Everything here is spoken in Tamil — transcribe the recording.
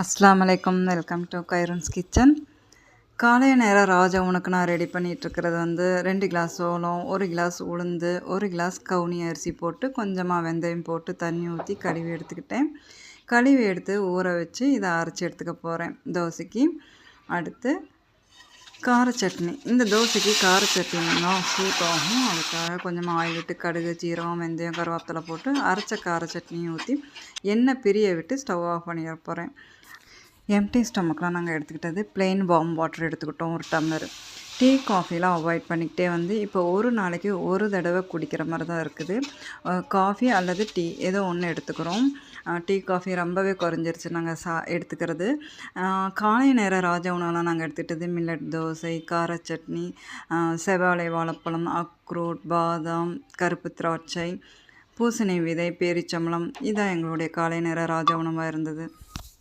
அஸ்ஸலாமு அலைக்கும். Welcome to Khairun's kitchen. காலை நேர ராஜா உனக்கு நான் ரெடி பண்ணிகிட்ருக்கிறது வந்து 2 கிளாஸ் சோளம், 1 கிளாஸ் உளுந்து, 1 கிளாஸ் கவுனி அரிசி போட்டு கொஞ்சமாக வெந்தயம் போட்டு தண்ணி ஊற்றி கழுவி எடுத்துக்கிட்டேன். கழுவி எடுத்து ஊற வச்சு இதை அரைச்சி எடுத்துக்க போகிறேன் தோசைக்கு. அடுத்து கார சட்னி. இந்த தோசைக்கு கார சட்னினா சூட் ஆகும். அதுக்காக கொஞ்சமாக ஆயில் விட்டு கடுகு, ஜீரகம், வெந்தயம், கருவேப்பிலை போட்டு அரைச்ச கார சட்னியும் ஊற்றி எண்ணெய் பிரிய விட்டு ஸ்டவ் ஆஃப் பண்ணிட போகிறேன். எம்டி ஸ்டமக்கெலாம் நாங்கள் எடுத்துக்கிட்டது ப்ளெயின் வார்ம் வாட்டர் எடுத்துக்கிட்டோம் 1 டம்ளர். டீ காஃபிலாம் அவாய்ட் பண்ணிக்கிட்டே வந்து இப்போ ஒரு நாளைக்கு ஒரு தடவை குடிக்கிற மாதிரி தான் இருக்குது. காஃபி அல்லது டீ ஏதோ ஒன்று எடுத்துக்கிறோம். டீ காஃபி ரொம்பவே குறைஞ்சிருச்சு நாங்கள் எடுத்துக்கிறது. காலை நேர ராஜா உணவெலாம் நாங்கள் எடுத்துக்கிட்டது மில்லட் தோசை, கார சட்னி, செவ்வாழை வாழைப்பழம், அக்ரோட், பாதாம், கருப்பு திராட்சை, பூசணி விதை, பேரிச்சம்பழம். இதான் எங்களுடைய காலை நேர ராஜா உணவாக இருந்தது.